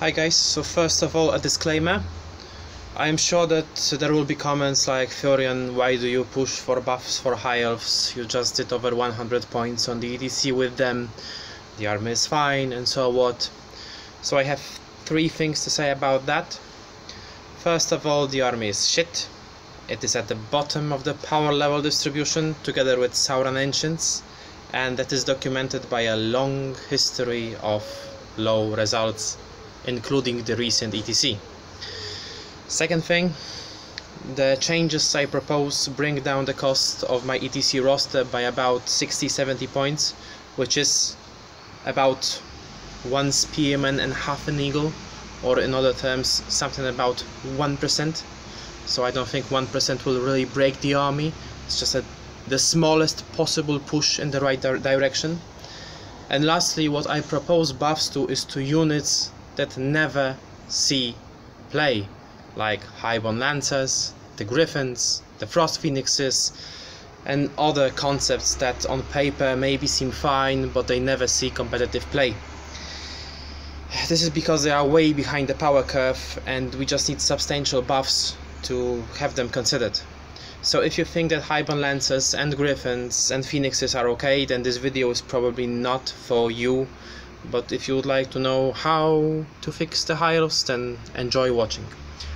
Hi guys, so first of all a disclaimer. I am sure that there will be comments like, Furion, why do you push for buffs for high elves? You just did over 100 points on the EDC with them, the army is fine and so what. So I have three things to say about that. First of all, the army is shit. It is at the bottom of the power level distribution together with Sauron Ancients, and that is documented by a long history of low results, including the recent ETC. Second thing, the changes I propose bring down the cost of my ETC roster by about 60-70 points, which is about 1 spearman and half an eagle, or in other terms something about 1%. So I don't think 1% will really break the army. It's just the smallest possible push in the right direction. And lastly, what I propose buffs to is to units that never see play, like Highborn Lancers, the Griffons, the Frost Phoenixes, and other concepts that on paper maybe seem fine, but they never see competitive play. This is because they are way behind the power curve, and we just need substantial buffs to have them considered. So if you think that Highborn Lancers and Griffons and Phoenixes are okay, then this video is probably not for you. But if you would like to know how to fix the high elves, then enjoy watching.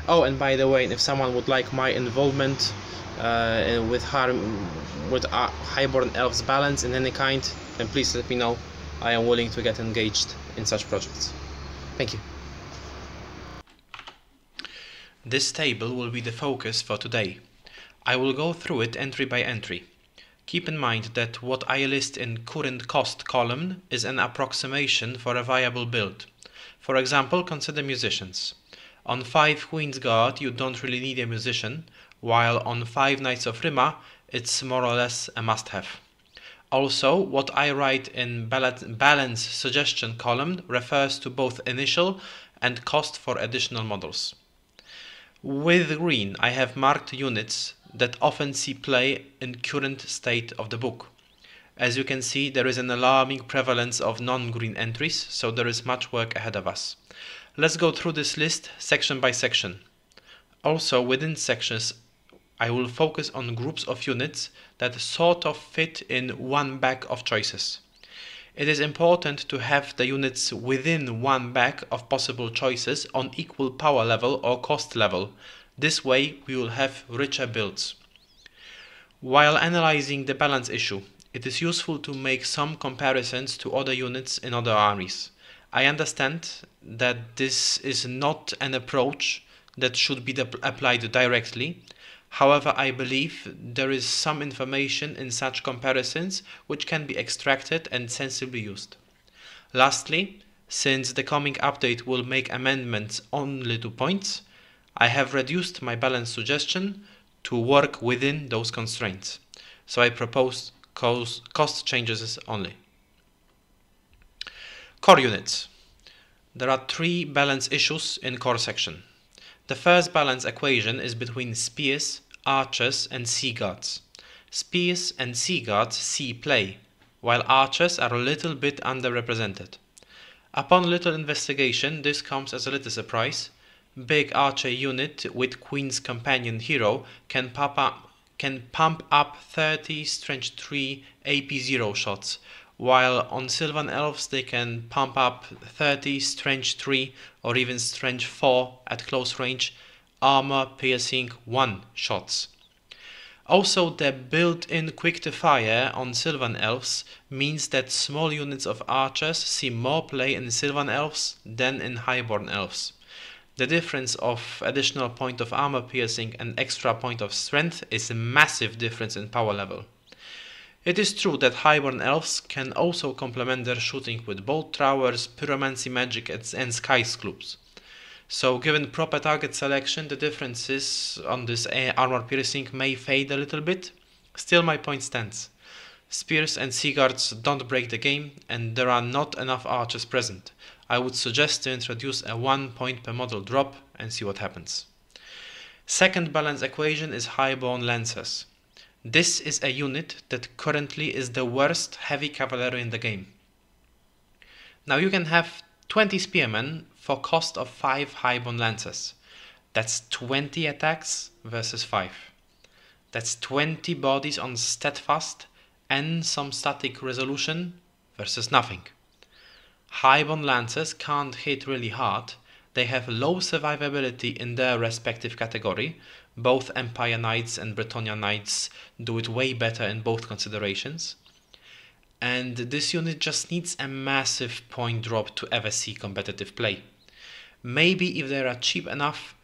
Oh, and by the way, if someone would like my involvement with Highborn Elves balance in any kind, then please let me know. I am willing to get engaged in such projects. Thank you. This table will be the focus for today. I will go through it entry by entry. Keep in mind that what I list in current cost column is an approximation for a viable build. For example, consider musicians. On 5 Queen's Guard you don't really need a musician, while on 5 Knights of Rima it's more or less a must-have. Also, what I write in balance suggestion column refers to both initial and cost for additional models. With green I have marked units that often see play in current state of the book. As you can see, there is an alarming prevalence of non-green entries, so there is much work ahead of us. Let's go through this list section by section. Also, within sections I will focus on groups of units that sort of fit in one bag of choices. It is important to have the units within one bag of possible choices on equal power level or cost level. This way we will have richer builds. While analyzing the balance issue, it is useful to make some comparisons to other units in other armies. I understand that this is not an approach that should be applied directly. However, I believe there is some information in such comparisons which can be extracted and sensibly used. Lastly, since the coming update will make amendments only to points, I have reduced my balance suggestion to work within those constraints. So I propose cost changes only. Core units. There are 3 balance issues in core section. The first balance equation is between spears, archers and sea guards. Spears and sea guards see play, while archers are a little bit underrepresented. Upon little investigation, this comes as a little surprise. Big archer unit with Queen's Companion hero can pump up 30 strength 3 AP0 shots, while on Sylvan Elves they can pump up 30 strength 3 or even strength 4 at close range armor piercing 1 shots. Also, the built-in quick to fire on Sylvan Elves means that small units of archers see more play in Sylvan Elves than in Highborn Elves. The difference of additional point of armor piercing and extra point of strength is a massive difference in power level. It is true that Highborn Elves can also complement their shooting with bolt throwers, pyromancy magic and sky scloops. So given proper target selection, the differences on this armor piercing may fade a little bit. Still, my point stands. Spears and sea guards don't break the game, and there are not enough archers present. I would suggest to introduce a 1 point per model drop and see what happens. Second balance equation is Highborn Lancers. This is a unit that currently is the worst heavy cavalry in the game. Now you can have 20 spearmen for cost of 5 highborn lancers. That's 20 attacks versus 5. That's 20 bodies on steadfast and some static resolution versus nothing. Highborn lancers can't hit really hard. They have low survivability in their respective category. Both Empire Knights and Bretonnia Knights do it way better in both considerations. And this unit just needs a massive point drop to ever see competitive play. Maybe if they are cheap enough,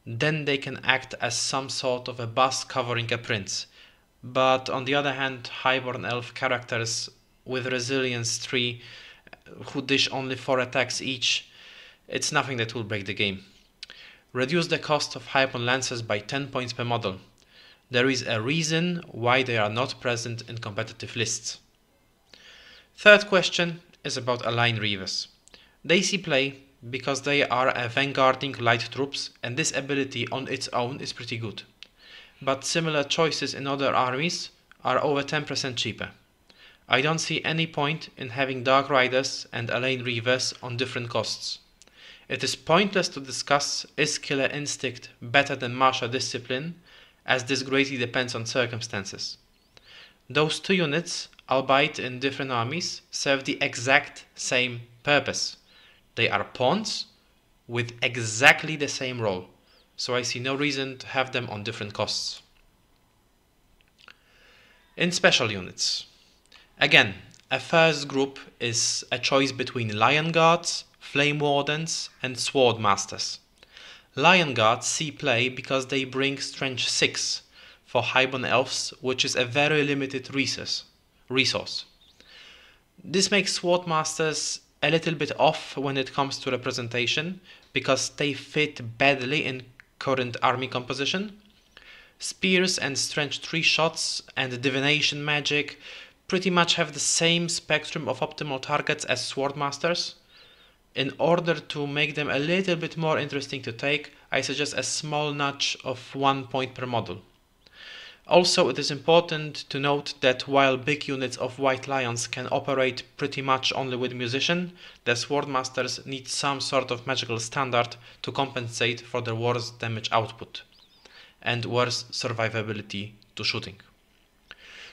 then they can act as some sort of a bus covering a prince. But on the other hand, highborn elf characters with resilience 3 who dish only 4 attacks each, it's nothing that will break the game. Reduce the cost of highborn lancers by 10 points per model. There is a reason why they are not present in competitive lists. Third question is about Align Reavers. They see play because they are a vanguarding light troops, and this ability on its own is pretty good. But similar choices in other armies are over 10% cheaper. I don't see any point in having Dark Riders and Align Reavers on different costs. It is pointless to discuss is Killer Instinct better than Martial Discipline, as this greatly depends on circumstances. Those two units, albeit in different armies, serve the exact same purpose. They are pawns with exactly the same role, so I see no reason to have them on different costs. In special units, again, a first group is a choice between Lion Guards, Flame Wardens and Sword Masters. Lion Guards see play because they bring strength 6 for highborn elves, which is a very limited resource. This makes Sword Masters a little bit off when it comes to representation because they fit badly in current army composition. Spears and strength 3 shots and divination magic pretty much have the same spectrum of optimal targets as Sword Masters. In order to make them a little bit more interesting to take, I suggest a small nudge of 1 point per model. Also, it is important to note that while big units of White Lions can operate pretty much only with Musician, the Swordmasters need some sort of magical standard to compensate for their worse damage output and worse survivability to shooting.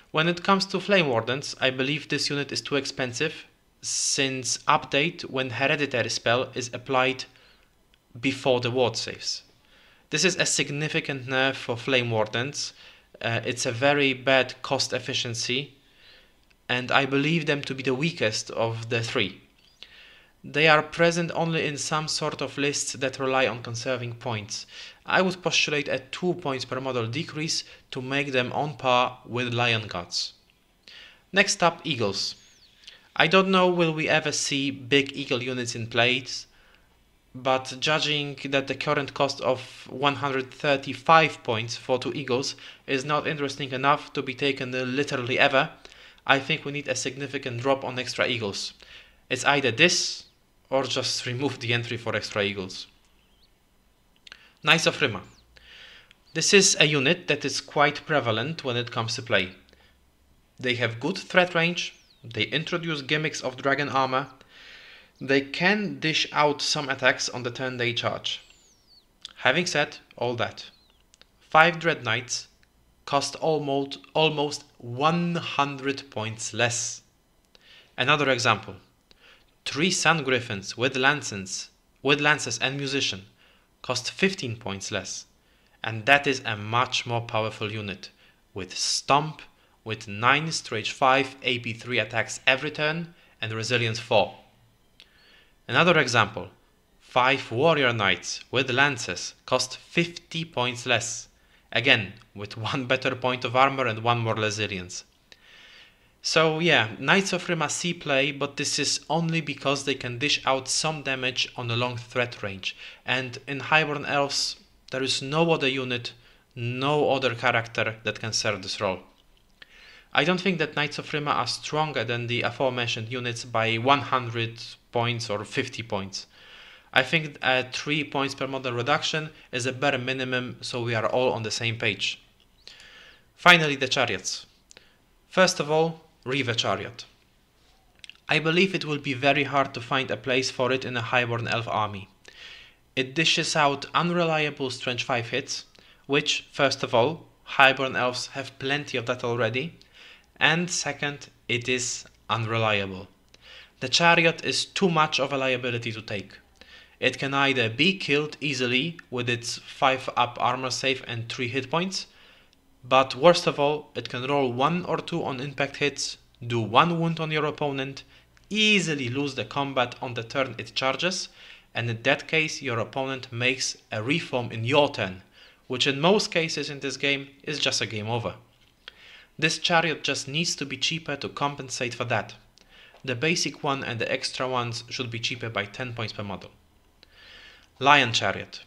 When it comes to Flame Wardens, I believe this unit is too expensive, since update when Hereditary spell is applied before the ward saves. This is a significant nerf for Flame Wardens. It's a very bad cost efficiency, and I believe them to be the weakest of the three. They are present only in some sort of lists that rely on conserving points. I would postulate a 2 points per model decrease to make them on par with Lion Guards. Next up, Eagles. I don't know will we ever see big Eagle units in place, but judging that the current cost of 135 points for 2 Eagles is not interesting enough to be taken literally ever, I think we need a significant drop on extra Eagles. It's either this or just remove the entry for extra Eagles. Knights of Rima. This is a unit that is quite prevalent when it comes to play. They have good threat range, they introduce gimmicks of dragon armor, they can dish out some attacks on the turn they charge. Having said all that, 5 Dread Knights cost almost 100 points less. Another example, 3 Sun Griffins with lances and Musician cost 15 points less, and that is a much more powerful unit with Stomp, with 9 Strage 5 AP 3 attacks every turn and Resilience 4. Another example, 5 Warrior Knights with lances cost 50 points less, again with 1 better point of armor and 1 more resilience. So yeah, Knights of Rima see play, but this is only because they can dish out some damage on a long threat range, and in Highborn Elves there is no other unit, no other character that can serve this role. I don't think that Knights of Rima are stronger than the aforementioned units by 100 points or 50 points. I think a 3 points per model reduction is a bare minimum, so we are all on the same page. Finally, the chariots. First of all, Reaver Chariot. I believe it will be very hard to find a place for it in a Highborn Elf army. It dishes out unreliable Strength 5 hits, which, first of all, Highborn Elves have plenty of that already, and second, it is unreliable. The chariot is too much of a liability to take. It can either be killed easily with its 5 up armor save and 3 hit points, but worst of all, it can roll 1 or 2 on impact hits, do 1 wound on your opponent, easily lose the combat on the turn it charges, and in that case your opponent makes a reform in your turn, which in most cases in this game is just a game over. This chariot just needs to be cheaper to compensate for that. The basic one and the extra ones should be cheaper by 10 points per model. Lion Chariot.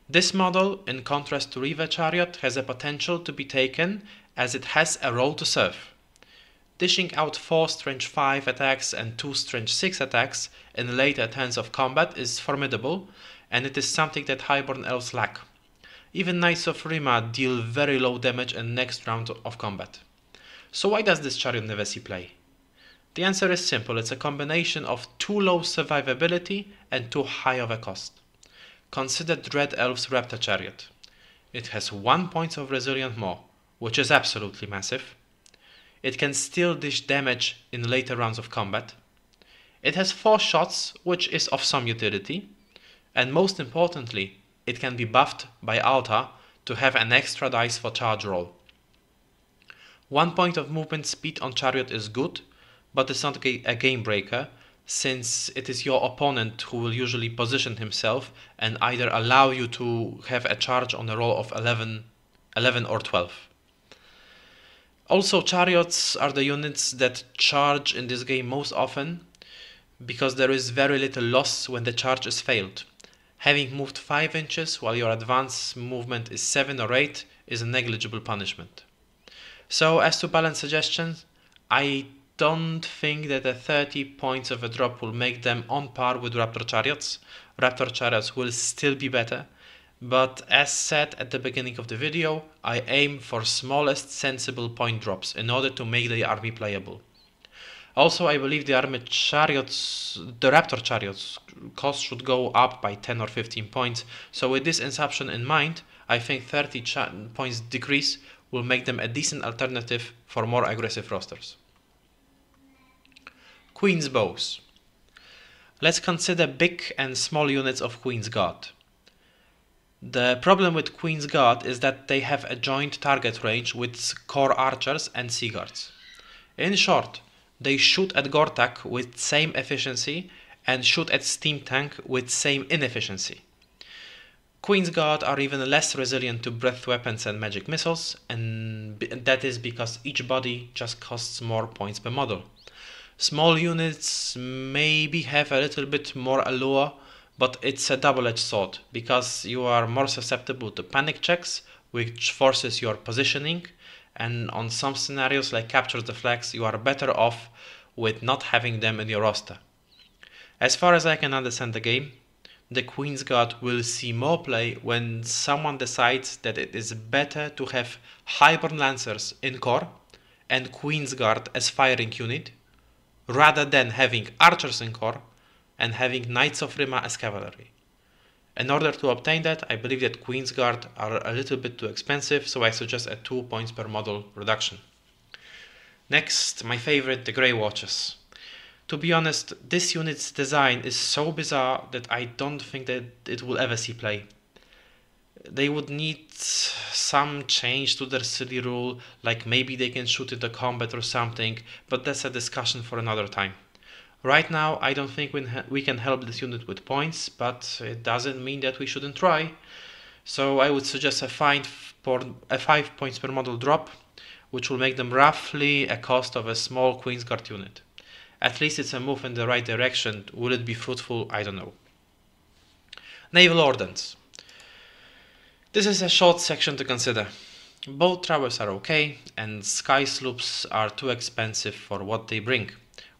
This model, in contrast to Reaver Chariot, has a potential to be taken as it has a role to serve. Dishing out 4 Strength 5 attacks and 2 Strength 6 attacks in later turns of combat is formidable, and it is something that Highborn Elves lack. Even Knights of Rima deal very low damage in next round of combat. So why does this chariot never see play? The answer is simple, it's a combination of too low survivability and too high of a cost. Consider Dread Elf's Raptor Chariot. It has 1 point of resilient more, which is absolutely massive. It can still dish damage in later rounds of combat. It has 4 shots, which is of some utility. And most importantly, it can be buffed by Alta to have an extra dice for charge roll. 1 point of movement speed on Chariot is good, but it's not a game breaker, since it is your opponent who will usually position himself and either allow you to have a charge on a roll of 11 or 12. Also, chariots are the units that charge in this game most often, because there is very little loss when the charge is failed. Having moved 5 inches while your advance movement is 7 or 8 is a negligible punishment. So as to balance suggestions, I don't think that the 30 points of a drop will make them on par with Raptor Chariots. Raptor Chariots will still be better, but as said at the beginning of the video, I aim for smallest sensible point drops in order to make the army playable. Also, I believe the Raptor Chariots cost should go up by 10 or 15 points, so with this assumption in mind, I think 30 points decrease will make them a decent alternative for more aggressive rosters. Queen's Bows. Let's consider big and small units of Queen's Guard. The problem with Queen's Guard is that they have a joint target range with core archers and sea guards. In short, they shoot at Gortak with same efficiency and shoot at Steam Tank with same inefficiency. Queen's Guard are even less resilient to breath weapons and magic missiles, and that is because each body just costs more points per model. Small units maybe have a little bit more allure, but it's a double-edged sword, because you are more susceptible to panic checks, which forces your positioning, and on some scenarios like Capture the Flags, you are better off with not having them in your roster. As far as I can understand the game, the Queen's Guard will see more play when someone decides that it is better to have Highborn Lancers in core and Queen's Guard as firing unit, rather than having archers in core and having Knights of Rima as cavalry. In order to obtain that, I believe that Queen's Guard are a little bit too expensive, so I suggest a 2 points per model reduction. Next, my favorite, the Grey Watchers. To be honest, this unit's design is so bizarre that I don't think that it will ever see play. They would need some change to their silly rule, like maybe they can shoot into combat or something, but that's a discussion for another time. Right now, I don't think we can help this unit with points, but it doesn't mean that we shouldn't try. So I would suggest a 5 points per model drop, which will make them roughly a cost of a small Queen's Guard unit. At least it's a move in the right direction. Will it be fruitful? I don't know. Naval Ordnance. This is a short section to consider. Boat trawlers are okay, and sky sloops are too expensive for what they bring.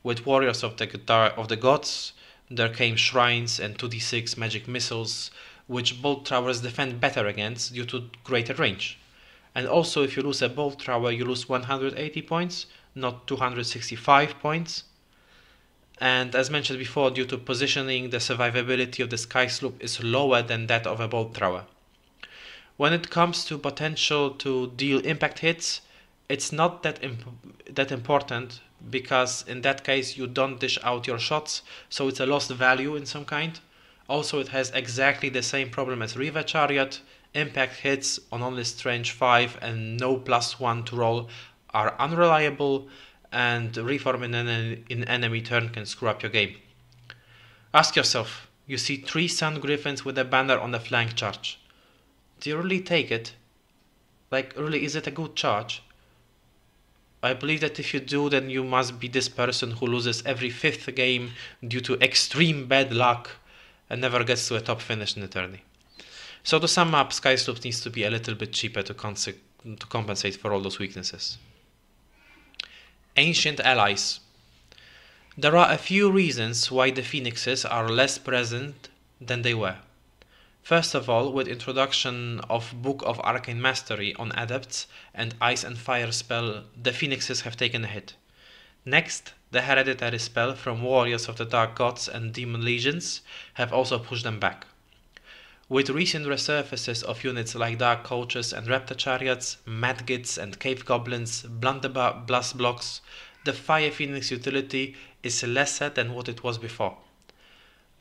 With Warriors of the Gods, there came Shrines and 2d6 magic missiles, which boat trawlers defend better against due to greater range. And also, if you lose a boat trawler, you lose 180 points, not 265 points. And as mentioned before, due to positioning, the survivability of the Sky Sloop is lower than that of a bolt thrower. When it comes to potential to deal impact hits, it's not that important, because in that case you don't dish out your shots, so it's a lost value in some kind. Also, it has exactly the same problem as Riva Chariot. Impact hits on only strength 5 and no +1 to roll are unreliable, and reform in enemy turn can screw up your game. Ask yourself, you see 3 Sun Griffins with a banner on the flank charge. Do you really take it? Like, really, is it a good charge? I believe that if you do, then you must be this person who loses every 5th game due to extreme bad luck and never gets to a top finish in the tourney. So to sum up, Sky Sloop needs to be a little bit cheaper to compensate for all those weaknesses. Ancient allies. There are a few reasons why the Phoenixes are less present than they were. First of all, with introduction of Book of Arcane Mastery on Adepts and Ice and Fire spell, the Phoenixes have taken a hit. Next, the Hereditary spell from Warriors of the Dark Gods and Demon Legions have also pushed them back. With recent resurfaces of units like Dark Coaches and Raptor Chariots, Madgits and Cave Goblins, Blast Blocks, the Fire Phoenix utility is lesser than what it was before.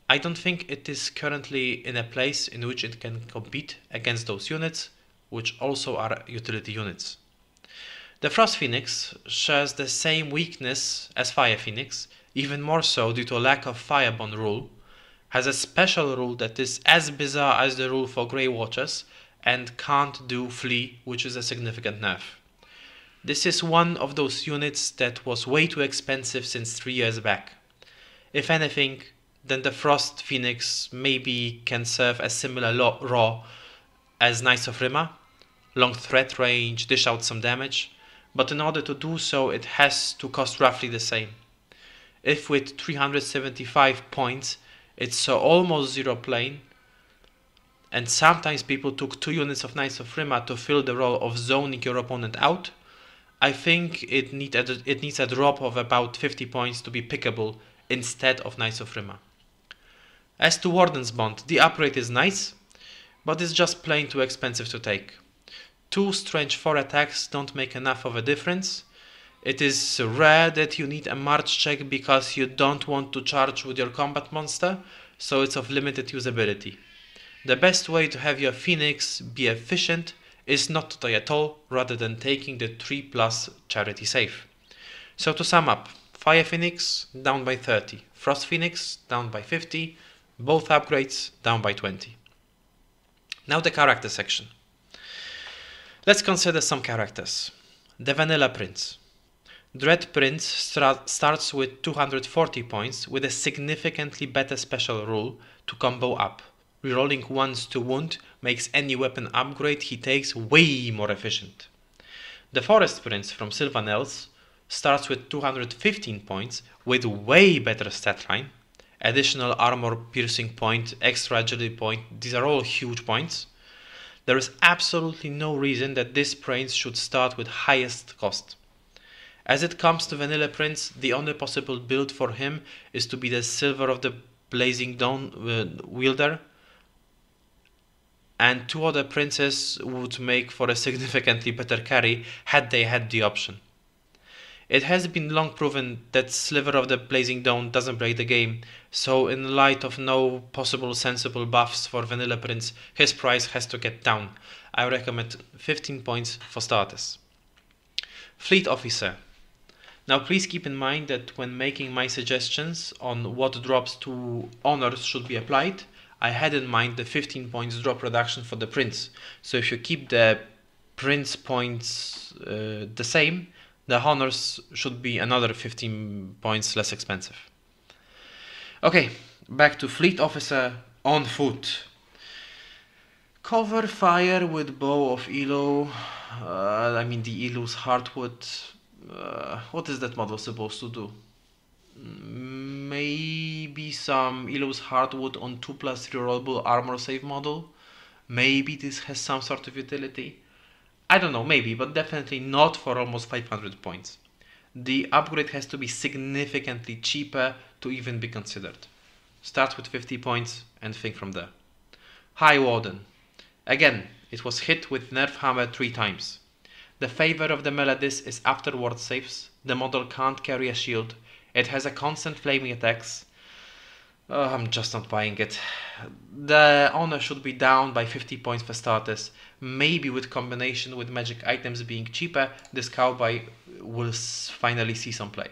I don't think it is currently in a place in which it can compete against those units, which also are utility units. The Frost Phoenix shares the same weakness as Fire Phoenix, even more so due to a lack of Firebond rule, has a special rule that is as bizarre as the rule for Grey Watchers, and can't do Flee, which is a significant nerf. This is one of those units that was way too expensive since 3 years back. If anything, then the Frost Phoenix maybe can serve a similar raw as Knights of Rima, long threat range, dish out some damage, but in order to do so it has to cost roughly the same. If with 375 points it's so almost zero plane, and sometimes people took 2 units of Knights of Rima to fill the role of zoning your opponent out, I think it needs a drop of about 50 points to be pickable instead of Knights of Rima. As to Warden's Bond, the upgrade is nice, but it's just plain too expensive to take. 2 Strange 4 attacks don't make enough of a difference. It is rare that you need a March check because you don't want to charge with your combat monster, so it's of limited usability. The best way to have your Phoenix be efficient is not to die at all, rather than taking the 3+ charity save. So to sum up, Fire Phoenix down by 30, Frost Phoenix down by 50, both upgrades down by 20. Now the character section. Let's consider some characters. The Vanilla Prince. Dread Prince starts with 240 points with a significantly better special rule to combo up. Rerolling once to wound makes any weapon upgrade he takes way more efficient. The Forest Prince from Sylvanels starts with 215 points with way better stat line. Additional armor piercing point, extra agility point, these are all huge points. There is absolutely no reason that this prince should start with highest cost. As it comes to Vanilla Prince, the only possible build for him is to be the Silver of the Blazing Dawn wielder, and 2 other princes would make for a significantly better carry had they had the option. It has been long proven that Sliver of the Blazing Dawn doesn't break the game, so in light of no possible sensible buffs for Vanilla Prince, his price has to get down. I recommend 15 points for starters. Fleet Officer. Now please keep in mind that when making my suggestions on what drops to honors should be applied, I had in mind the 15 points drop reduction for the Prince. So if you keep the Prince points the same, the honors should be another 15 points less expensive. Okay, back to Fleet Officer on foot. Cover fire with Bow of Elo. The Elo's Heartwood. What is that model supposed to do? Maybe some Elo's Heartwood on 2+ rerollable armor save model. Maybe this has some sort of utility. I don't know, maybe, but definitely not for almost 500 points. the upgrade has to be significantly cheaper to even be considered. Start with 50 points and think from there. High Warden. Again, it was hit with Nerf Hammer 3 times. The favor of the Melodis is afterward saves. The model can't carry a shield. It has a constant flaming attacks. I'm just not buying it. The honor should be down by 50 points for starters. Maybe with combination with magic items being cheaper, this cowboy will finally see some play.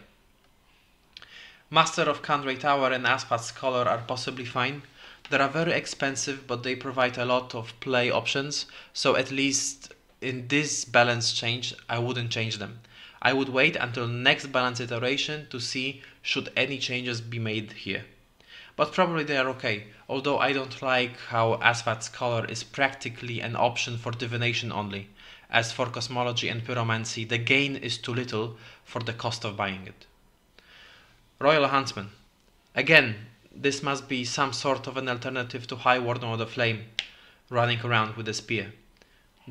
Master of Candray Tower and Asphat Scholar are possibly fine. They are very expensive, but they provide a lot of play options, so at least in this balance change, I wouldn't change them. I would wait until next balance iteration to see should any changes be made here. But probably they are okay, although I don't like how Asphat Scholar is practically an option for divination only. As for cosmology and pyromancy, the gain is too little for the cost of buying it. Royal Huntsman. Again, this must be some sort of an alternative to High Warden of the Flame, running around with a spear.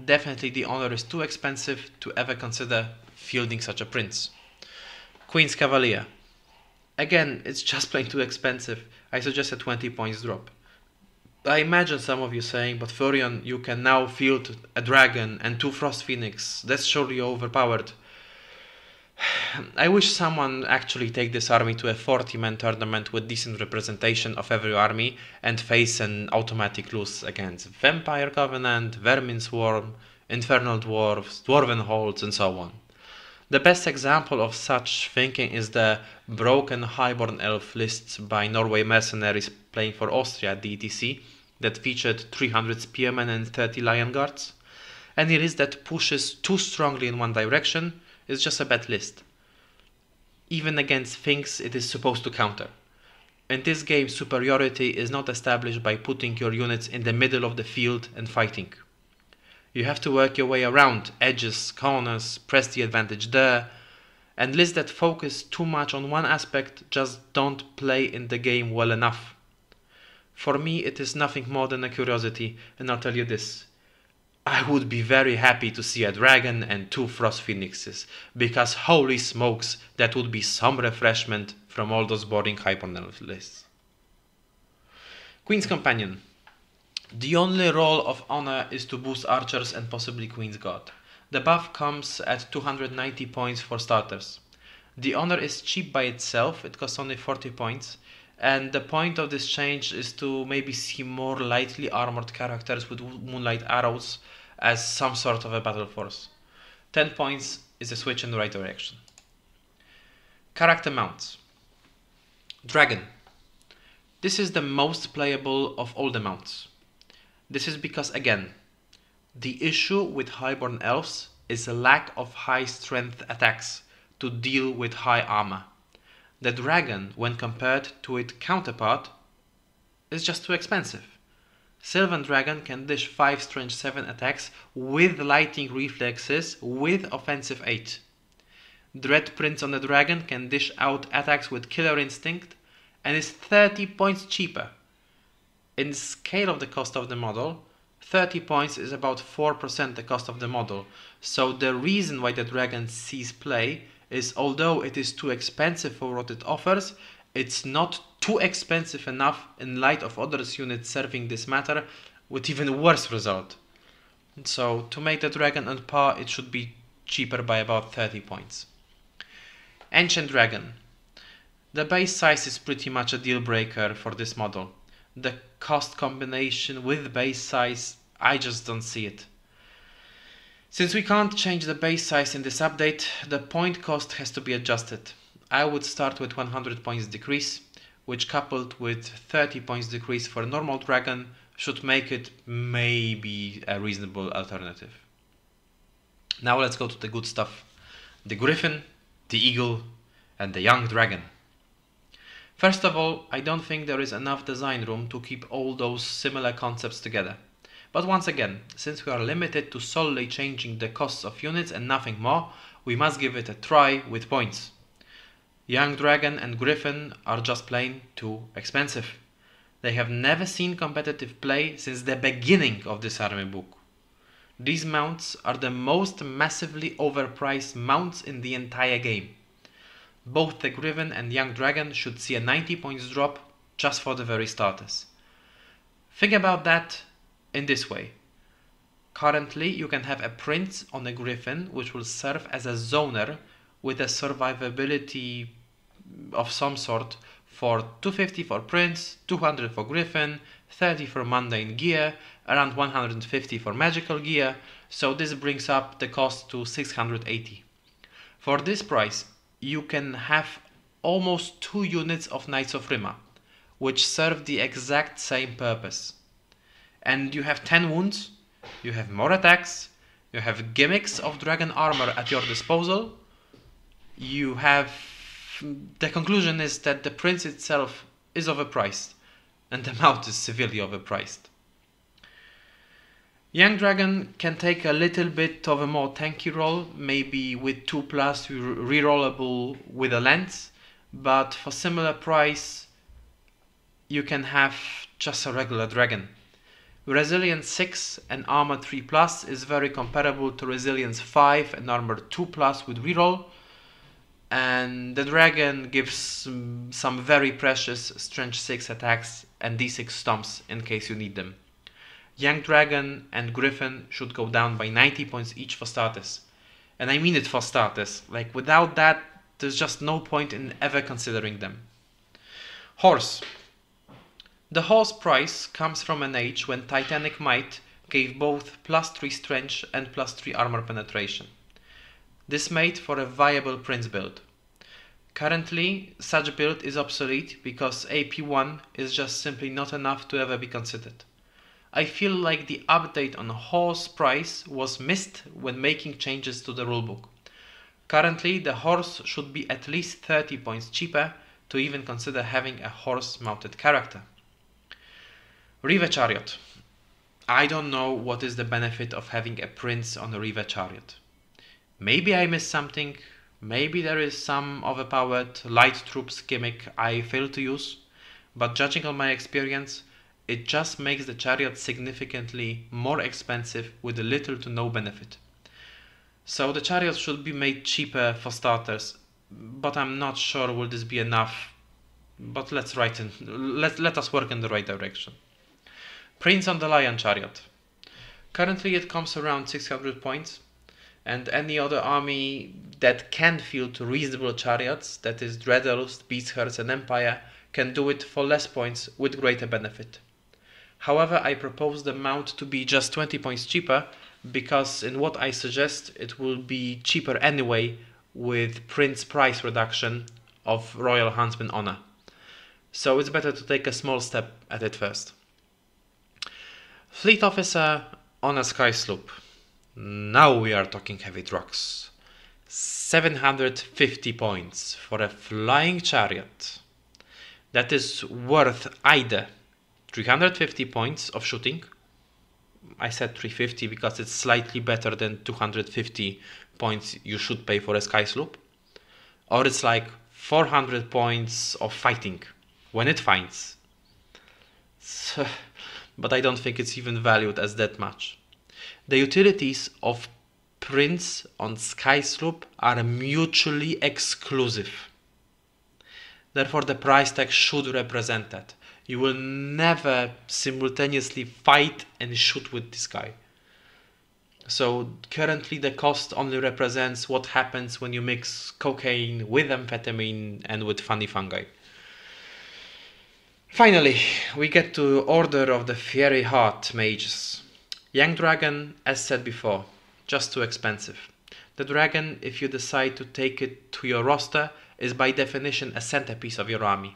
Definitely the honor is too expensive to ever consider fielding such a prince. Queen's Cavalier. Again, it's just plain too expensive. I suggest a 20 points drop. I imagine some of you saying, but Furion, you can now field a dragon and 2 Frost Phoenix. That's surely overpowered. I wish someone actually take this army to a 40-man tournament with decent representation of every army and face an automatic lose against Vampire Covenant, Vermin Swarm, Infernal Dwarves, Dwarven Holds, and so on. The best example of such thinking is the broken Highborn Elf lists by Norway mercenaries playing for Austria at the ETC that featured 300 Spearmen and 30 Lion Guards. Any list that pushes too strongly in one direction is just a bad list, even against things it is supposed to counter. In this game, superiority is not established by putting your units in the middle of the field and fighting. You have to work your way around edges, corners, press the advantage there, and lists that focus too much on one aspect just don't play in the game well enough. For me, it is nothing more than a curiosity, and I'll tell you this. I would be very happy to see a dragon and 2 Frost Phoenixes, because holy smokes, that would be some refreshment from all those boring Highborn Elf lists. Queen's Companion. The only role of honor is to boost archers and possibly Queen's Guard. The buff comes at 290 points for starters. The honor is cheap by itself, it costs only 40 points, and the point of this change is to maybe see more lightly armored characters with moonlight arrows as some sort of a battle force. 10 points is a switch in the right direction. Character mounts. Dragon. This is the most playable of all the mounts. This is because, again, the issue with Highborn Elves is a lack of high strength attacks to deal with high armor. The dragon, when compared to its counterpart, is just too expensive. Sylvan Dragon can dish 5 Strange 7 attacks with lightning reflexes with offensive 8. Dread Prince on the Dragon can dish out attacks with Killer Instinct and is 30 points cheaper. In scale of the cost of the model, 30 points is about 4% the cost of the model, so the reason why the dragon sees play is although it is too expensive for what it offers, it's not too expensive enough in light of other units serving this matter with even worse result. So to make the dragon on par, it should be cheaper by about 30 points. Ancient Dragon. The base size is pretty much a deal breaker for this model. The cost combination with base size, I just don't see it. Since we can't change the base size in this update, the point cost has to be adjusted. I would start with 100 points decrease, which coupled with 30 points decrease for a normal dragon should make it maybe a reasonable alternative. Now let's go to the good stuff. The Griffin, the Eagle, and the Young Dragon. First of all, I don't think there is enough design room to keep all those similar concepts together. But once again, since we are limited to solely changing the costs of units and nothing more, we must give it a try with points. Young Dragon and Griffin are just plain too expensive. They have never seen competitive play since the beginning of this army book. These mounts are the most massively overpriced mounts in the entire game. Both the Griffon and Young Dragon should see a 90 points drop just for the very starters. Think about that in this way. Currently, you can have a Prince on a Griffon which will serve as a zoner with a survivability of some sort for 250 for Prince, 200 for Griffon, 30 for mundane gear, around 150 for magical gear, so this brings up the cost to 680. For this price, you can have almost 2 units of Knights of Rima, which serve the exact same purpose. And you have 10 wounds, you have more attacks, you have gimmicks of dragon armor at your disposal, you have... The conclusion is that the Prince itself is overpriced, and the mount is severely overpriced. Young Dragon can take a little bit of a more tanky role, maybe with 2+ rerollable with a lens, but for similar price you can have just a regular dragon. Resilience 6 and armor 3+ is very comparable to Resilience 5 and armor 2+ with reroll, and the dragon gives some very precious strength 6 attacks and d6 stomps in case you need them. Young Dragon and Griffon should go down by 90 points each for starters. And I mean it for starters, like without that there's just no point in ever considering them. Horse. The horse price comes from an age when Titanic Might gave both +3 strength and +3 armor penetration. This made for a viable Prince build. Currently, such build is obsolete because AP1 is just simply not enough to ever be considered. I feel like the update on horse price was missed when making changes to the rulebook. Currently, the horse should be at least 30 points cheaper to even consider having a horse-mounted character. River Chariot. I don't know what is the benefit of having a Prince on a River Chariot. Maybe I missed something, maybe there is some overpowered light troops gimmick I failed to use, but judging on my experience, it just makes the chariot significantly more expensive with little to no benefit. So the chariot should be made cheaper for starters, but I'm not sure will this be enough, but let us work in the right direction. Prince on the Lion Chariot. Currently it comes around 600 points, and any other army that can field reasonable chariots, that is Dreadlust, Beastherds and Empire, can do it for less points with greater benefit. However, I propose the mount to be just 20 points cheaper, because in what I suggest it will be cheaper anyway with Prince price reduction of Royal Huntsman honor. So it's better to take a small step at it first. Fleet Officer on a Sky Sloop. Now we are talking heavy trucks. 750 points for a flying chariot. That is worth either 350 points of shooting. I said 350 because it's slightly better than 250 points you should pay for a Sky Sloop. Or it's like 400 points of fighting when it finds. So, but I don't think it's even valued as that much. The utilities of Prince on Sky Sloop are mutually exclusive. Therefore the price tag should represent that. You will never simultaneously fight and shoot with this guy. So currently the cost only represents what happens when you mix cocaine with amphetamine and with funny fungi. Finally, we get to Order of the Fiery Heart Mages. Young Dragon, as said before, just too expensive. The dragon, if you decide to take it to your roster, is by definition a centerpiece of your army.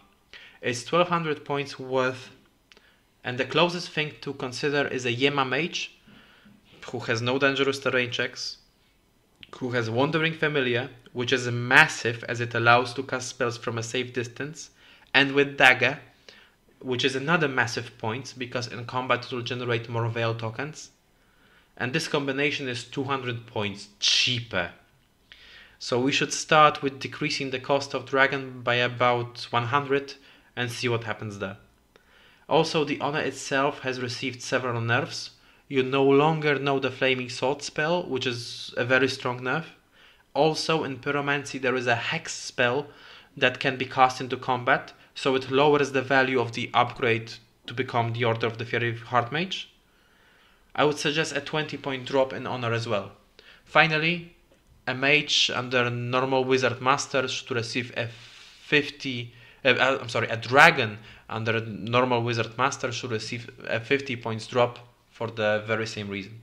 It's 1200 points worth, and the closest thing to consider is a Yema Mage, who has no dangerous terrain checks, who has Wandering Familiar, which is massive as it allows to cast spells from a safe distance, and with Dagger, which is another massive point because in combat it will generate more Veil tokens. And this combination is 200 points cheaper. So we should start with decreasing the cost of Dragon by about 100 and see what happens there. Also, the honor itself has received several nerfs. You no longer know the Flaming Sword spell, which is a very strong nerf. Also in Pyromancy there is a Hex spell that can be cast into combat, so it lowers the value of the upgrade to become the Order of the Fiery Heartmage. I would suggest a 20-point drop in Honor as well. Finally, a mage under normal Wizard Master should receive a a dragon under normal Wizard Master should receive a 50 points drop for the very same reason.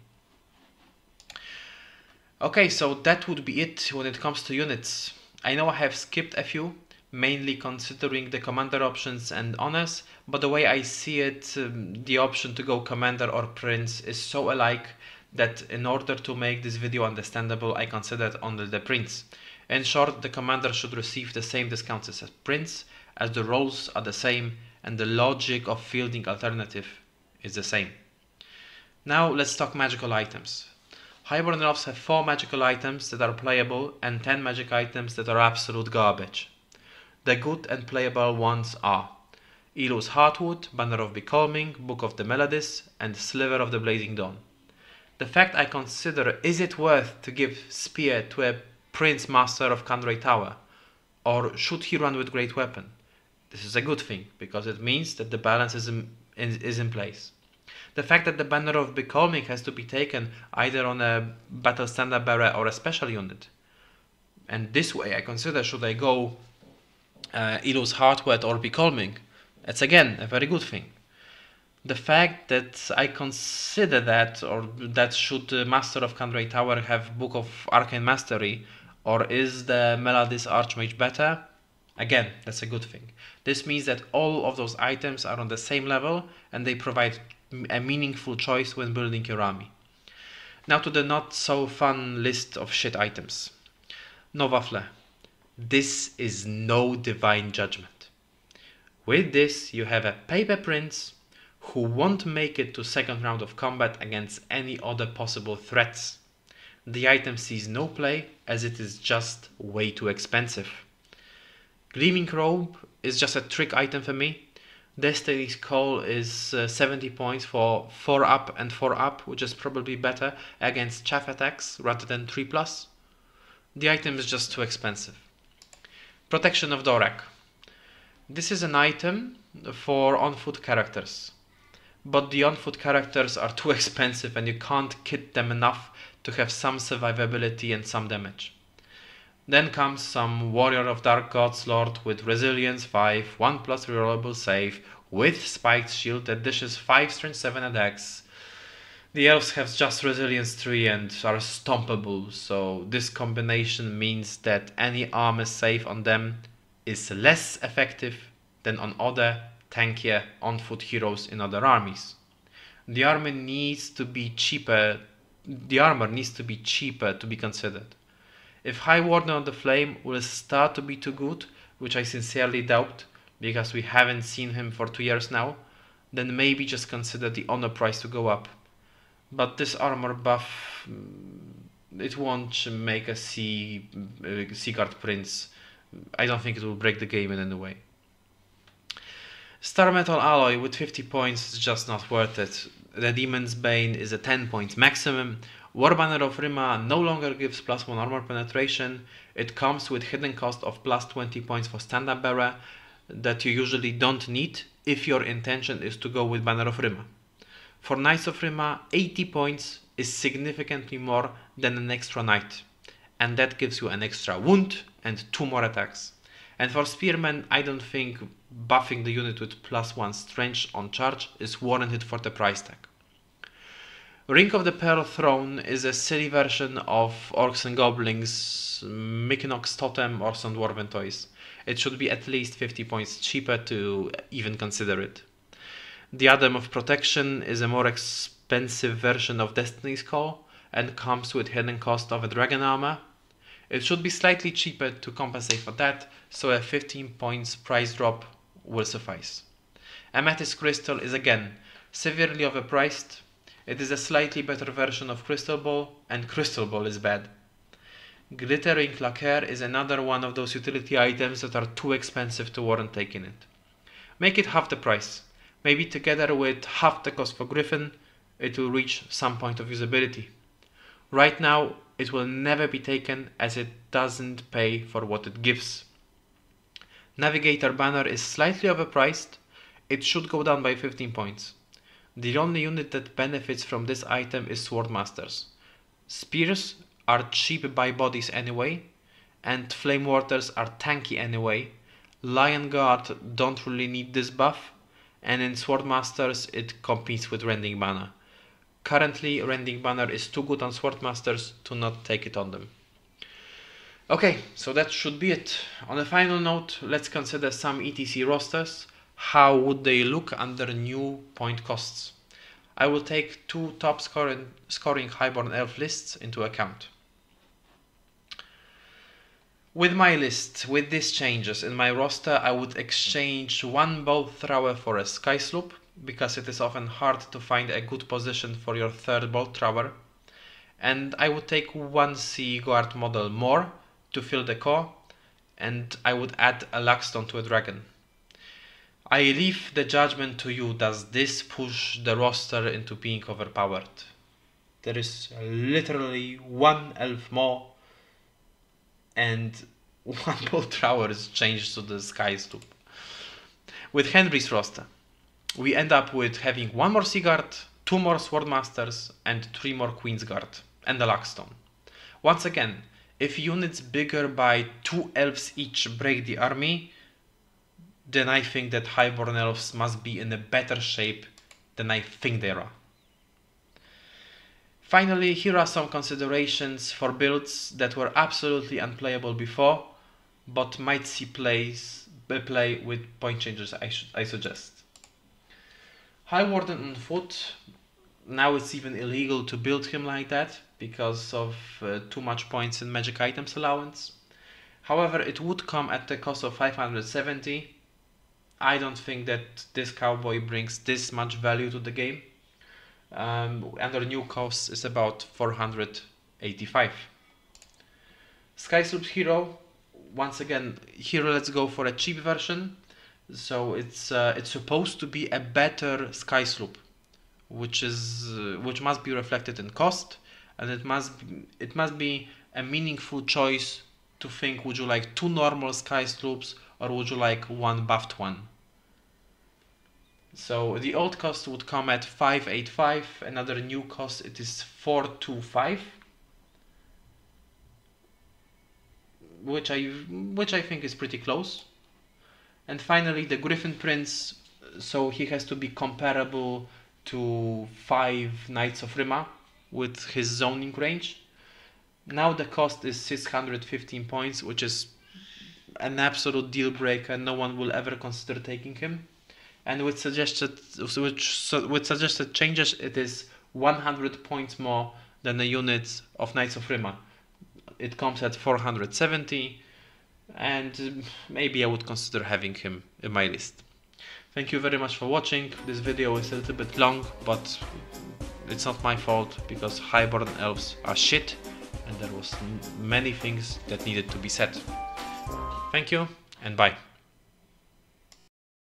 Okay, so that would be it when it comes to units. I know I have skipped a few, mainly considering the commander options and honors, but the way I see it, the option to go commander or prince is so alike that in order to make this video understandable, I considered only the prince. In short, the commander should receive the same discounts as prince, as the roles are the same and the logic of fielding alternative is the same. Now let's talk magical items. Highborn Elves have 4 magical items that are playable and 10 magic items that are absolute garbage. The good and playable ones are Elu's Heartwood, Banner of Becalming, Book of the Melodies, and Sliver of the Blazing Dawn. The fact I consider, is it worth to give Spear to a Prince Master of Candray Tower, or should he run with Great Weapon? This is a good thing, because it means that the balance is in place. The fact that the Banner of Becalming has to be taken either on a Battle Standard Bearer or a special unit. And this way I consider, should I go Elu's Heartwood or Becalming? It's again a very good thing. The fact that I consider that, or that should Master of Candray Tower have Book of Arcane Mastery, or is the Melodies Archmage better? Again, that's a good thing. This means that all of those items are on the same level and they provide a meaningful choice when building your army. Now to the not so fun list of shit items. No Waffle. This is no divine judgment. With this you have a paper prince who won't make it to second round of combat against any other possible threats. The item sees no play as it is just way too expensive. Gleaming Robe is just a trick item for me. Destiny's Call is 70 points for 4 up and 4 up, which is probably better against chaff attacks rather than 3+. The item is just too expensive. Protection of Dorak. This is an item for on-foot characters, but the on-foot characters are too expensive and you can't kit them enough to have some survivability and some damage. Then comes some Warrior of Dark Gods Lord with Resilience 5, 1+ rerollable save, with Spiked Shield that dishes 5 strength 7 attacks. The elves have just Resilience 3 and are stompable, so this combination means that any armor save on them is less effective than on other tankier on-foot heroes in other armies. The armor needs to be cheaper to be considered. If High Warden of the Flame will start to be too good, which I sincerely doubt, because we haven't seen him for 2 years now, then maybe just consider the honor price to go up. But this armor buff, it won't make a Seaguard Prince. I don't think it will break the game in any way. Star Metal Alloy with 50 points is just not worth it. The Demon's Bane is a 10 points maximum. War Banner of Rima no longer gives +1 armor penetration. It comes with hidden cost of +20 points for Standard Bearer that you usually don't need if your intention is to go with Banner of Rima. For Knights of Rima, 80 points is significantly more than an extra knight, and that gives you an extra wound and 2 more attacks. And for Spearmen, I don't think buffing the unit with +1 strength on charge is warranted for the price tag. Ring of the Pearl Throne is a silly version of Orcs and Goblins, Mykonos Totem or some Dwarven toys. It should be at least 50 points cheaper to even consider it. The Diadem of Protection is a more expensive version of Destiny's Call and comes with hidden cost of a Dragon Armor. It should be slightly cheaper to compensate for that, so a 15 points price drop will suffice. Amethyst Crystal is again severely overpriced. It is a slightly better version of Crystal Ball, and Crystal Ball is bad. Glittering Lacquer is another one of those utility items that are too expensive to warrant taking it. Make it half the price. Maybe together with half the cost for Griffon, it will reach some point of usability. Right now, it will never be taken as it doesn't pay for what it gives. Navigator banner is slightly overpriced. It should go down by 15 points. The only unit that benefits from this item is Swordmasters. Spears are cheap by bodies anyway, and Flame Waters are tanky anyway. Lion Guard don't really need this buff, and in Swordmasters it competes with Rending Banner. Currently, Rending Banner is too good on Swordmasters to not take it on them. Okay, so that should be it. On a final note, let's consider some ETC rosters. How would they look under new point costs? I will take 2 top scoring Highborn Elf lists into account. With my list, with these changes in my roster, I would exchange 1 Bow Thrower for a Sky Sloop, because it is often hard to find a good position for your 3rd Bolt Thrower. And I would take 1 Sea Guard model more to fill the core, and I would add a Luckstone to a Dragon. I leave the judgment to you. Does this push the roster into being overpowered? There is literally 1 elf more and 1 Bolt Thrower is changed to the Sky Sloop. With Henry's roster, we end up with having 1 more Sea Guard, 2 more Swordmasters and 3 more Queen's Guard and a Luckstone. Once again, if units bigger by 2 elves each break the army, then I think that Highborn Elves must be in a better shape than I think they are. Finally, here are some considerations for builds that were absolutely unplayable before, but might see play with point changes I suggest. High Warden on foot. Now it's even illegal to build him like that because of too much points in magic items allowance. However, it would come at the cost of 570. I don't think that this cowboy brings this much value to the game. And the new cost is about 485. Sky Sloop Hero. Once again, here let's go for a cheap version. So it's supposed to be a better Sky Sloop, which must be reflected in cost, and it must be a meaningful choice to think: would you like 2 normal Sky Sloops or would you like 1 buffed one? So the old cost would come at 585. Another new cost, it is 425, which I think is pretty close. And finally, the Griffon Prince. So he has to be comparable to 5 Knights of Rima with his zoning range. Now the cost is 615 points, which is an absolute deal breaker. No one will ever consider taking him. And with suggested changes, it is 100 points more than a unit of Knights of Rima. It comes at 470, and maybe I would consider having him in my list. Thank you very much for watching. This video is a little bit long, but it's not my fault because Highborn Elves are shit and there was many things that needed to be said. Thank you and bye.